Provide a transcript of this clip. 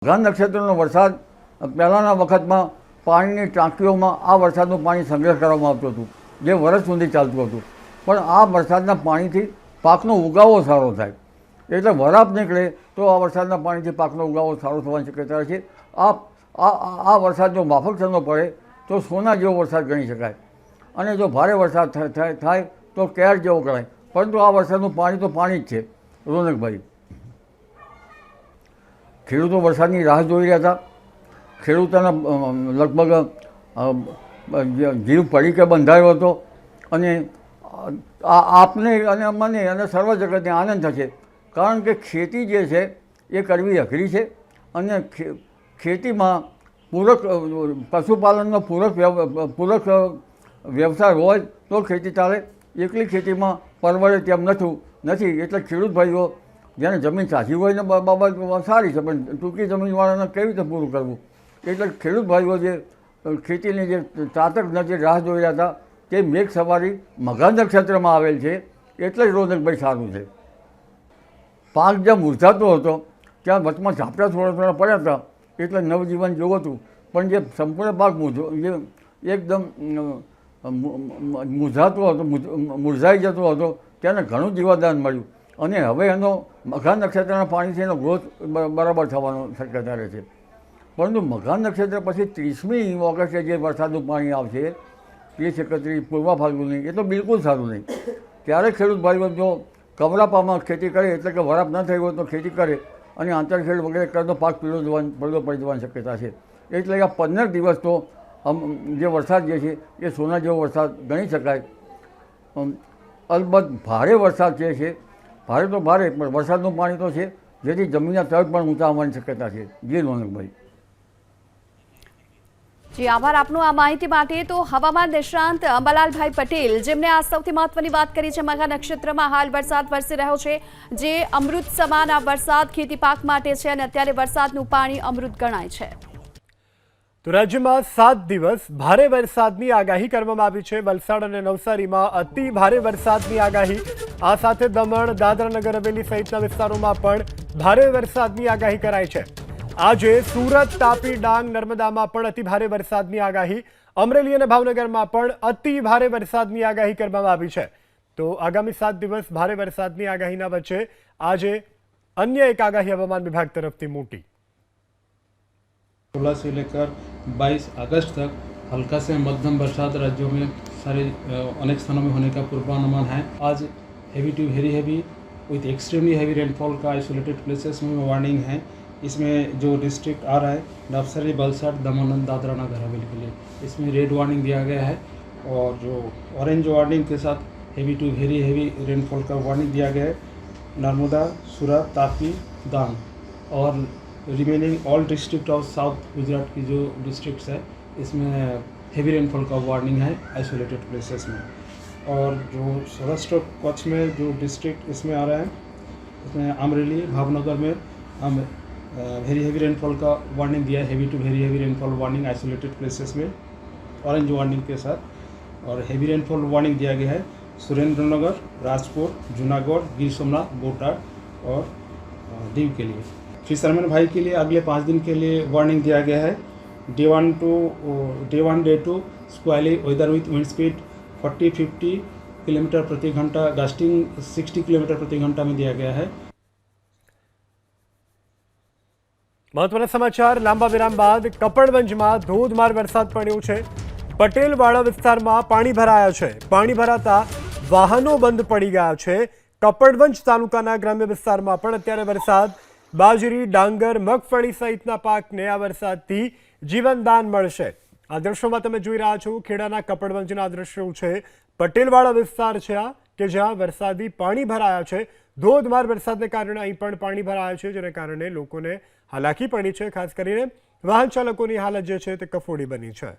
ઘન નક્ષત્રનો વરસાદ પહેલાંના વખતમાં પાણીની ટાંકીઓમાં આ વરસાદનું પાણી સંગ્રહ કરવામાં આવતું હતું, જે વર્ષ સુધી ચાલતું હતું. પણ આ વરસાદના પાણીથી પાકનો ઉગાવો સારો થાય, એટલે વરાપ નીકળે તો આ વરસાદના પાણીથી પાકનો ઉગાવો સારો થવાની શક્યતા છે. આ વરસાદ જો માફકસરનો પડે તો સોના જેવો વરસાદ ગણી શકાય, અને જો ભારે વરસાદ થાય તો કેર જેવો ગણાય. પરંતુ આ વરસાદનું પાણી તો પાણી જ છે. રોનકભાઈ, ખેડૂતો વરસાદની રાહ જોઈ રહ્યા હતા. ખેડૂતોના લગભગ જીવ પડીકે બંધાયો હતો, અને આપને અને મને અને સર્વ જગતને આનંદ થશે. કારણ કે ખેતી જે છે એ કરવી અઘરી છે, અને ખેતીમાં પશુપાલનનો પૂરક વ્યવસાય હોય તો ખેતી ચાલે. એકલી ખેતીમાં પરવડે તેમ નથી. એટલે ખેડૂત ભાઈઓ જેને જમીન સાચી હોય ને બાબત સારી છે, પણ ટૂંકી જમીનવાળાને કેવી રીતે પૂરું કરવું, એટલે ખેડૂત ભાઈઓ જે ખેતીની જે ચાતક નજરે રાહ જોઈ રહ્યા હતા તે મેઘ સવારી મઘા નક્ષત્રમાં આવેલ છે. એટલે જ રોનકભાઈ સારું છે. પાક જ્યાં મુરઝાતો હતો ત્યાં વચમાં ઝાપટા થોડા પડ્યા હતા, એટલે નવજીવન જેવું હતું. પણ જે સંપૂર્ણ પાક જે એકદમ મુરઝાઈ જતો હતો તેને ઘણું જીવનદાન મળ્યું, અને હવે એનો મઘા નક્ષત્રના પાણીથી એનો ગ્રોથ બરાબર થવાનો શક્યતા રહે છે. પરંતુ મઘા નક્ષત્ર પછી 30મી ઓગસ્ટે જે વરસાદનું પાણી આવશે, 30, 31 પૂર્વ ફાલ્ગુની, એ તો બિલકુલ સારું નહીં. ત્યારે ખેડૂત ભાઈઓ જો કવરાપામાં ખેતી કરે, એટલે કે વરાપ ન થઈ હોય તો ખેતી કરે, અને આંતરખેડ વગેરે કરે તો પાક પીળો પડી જવાની શક્યતા છે. એટલે આ 15 દિવસ તો જે વરસાદ જે છે એ સોના જેવો વરસાદ ગણી શકાય. અલબત્ત ભારે વરસાદ જે છે, ભારે તો ભારે, પણ વરસાદનું પાણી તો છે, જેથી જમીનના તળ પણ ઊંચા આવવાની શક્યતા છે. જી રોનકભાઈ. જી આભાર આપનો આ માહિતી માટે. તો હવામાન નિષ્ણાંત અંબાલાલભાઈ પટેલ, જેમને આ સૌથી મહત્વની વાત કરી છે, મઘા નક્ષત્રમાં હાલ વરસાદ વરસી રહ્યો છે, જે અમૃત સમાન આ વરસાદ ખેતી પાક માટે છે, અને અત્યારે વરસાદનું પાણી અમૃત ગણાય છે. તો રાજ્યમાં 7 દિવસ ભારે વરસાદની આગાહી કરવામાં આવી છે. વલસાડ અને નવસારીમાં અતિ ભારે વરસાદની આગાહી. આ સાથે દમણ, દાદરા નગર હવેલી સહિતના વિસ્તારોમાં પણ ભારે વરસાદની આગાહી કરાઈ છે. આજે સુરત, તાપી, ડાંગ, નર્મદામાં પણ અતિ ભારે વરસાદની આગાહી. અમરેલી અને ભાવનગરમાં પણ અતિ ભારે વરસાદની આગાહી કરવામાં આવી છે. તો આગામી 7 દિવસ ભારે વરસાદની આગાહીના વચ્ચે આજે અન્ય એક આગાહી હવામાન વિભાગ તરફથી મોટી. 16 से लेकर 22 अगस्त तक हल्का से मध्यम बरसात राज्यों में सारे अनेक स्थानों में होने का पूर्वानुमान है. आज heavy to very heavy with extremely heavy rainfall का आइसोलेटेड प्लेसेस में वार्निंग है. इसमें जो डिस्ट्रिक्ट आ रहा है नवसारी, वलसाड, दमन, दादरा नगर हवेली के लिए, इसमें रेड वार्निंग दिया गया है. और जो ऑरेंज वार्निंग के साथ heavy to very heavy rainfall का वार्निंग दिया गया है नर्मदा, सूरत, तापी, डांग और remaining all district of south Gujarat की जो डिस्ट्रिक्ट्स है इसमें हेवी रेनफॉल का वार्निंग है आइसोलेटेड प्लेसेस में. और जो सौराष्ट्र कच्छ में जो डिस्ट्रिक्ट इसमें आ रहा है, इसमें अमरेली, भावनगर में हम वेरी हेवी रेनफॉल का वार्निंग दिया है. Heavy to very heavy rainfall warning isolated places में ऑरेंज वार्निंग के साथ. और हेवी रेनफॉल वार्निंग दिया गया है सुरेंद्रनगर, राजकोट, जूनागढ़, गिर सोमनाथ, बोटाड और दीव के लिए. फिशरमैन भाई के लिए अगले 5 दिन के लिए वार्निंग दिया गया है. Day 1 day 2 squally weather with wind speed 40-50 kilometre प्रति घंटा, गस्टिंग 60 किलोमीटर प्रति घंटा में दिया गया है. મહત્વના સમાચાર. લાંબા વિરામ બાદ કપડવંજમાં ધોધમાર વરસાદ પડ્યો છે. પટેલવાડા વિસ્તારમાં પાણી ભરાયા છે. પાણી ભરાતા વાહનો બંધ પડી ગયા છે. કપડવંજ તાલુકાના ગ્રામ્ય વિસ્તારમાં પણ અત્યારે વરસાદ. બાજરી, ડાંગર, મગફળી સહિતના પાકને આ વરસાદથી જીવનદાન મળશે. આ દ્રશ્યોમાં તમે જોઈ રહ્યા છો ખેડાના કપડવંજના દ્રશ્યો છે. પટેલવાડા વિસ્તાર છે આ, કે જ્યાં વરસાદી પાણી ભરાયા છે. ધોધમાર વરસાદને કારણે અહીં પણ પાણી ભરાયા છે, જેને કારણે લોકોને હાલાકી પડી છે. ખાસ કરીને વાહન ચાલકોની હાલત જે છે તે કફોડી બની છે.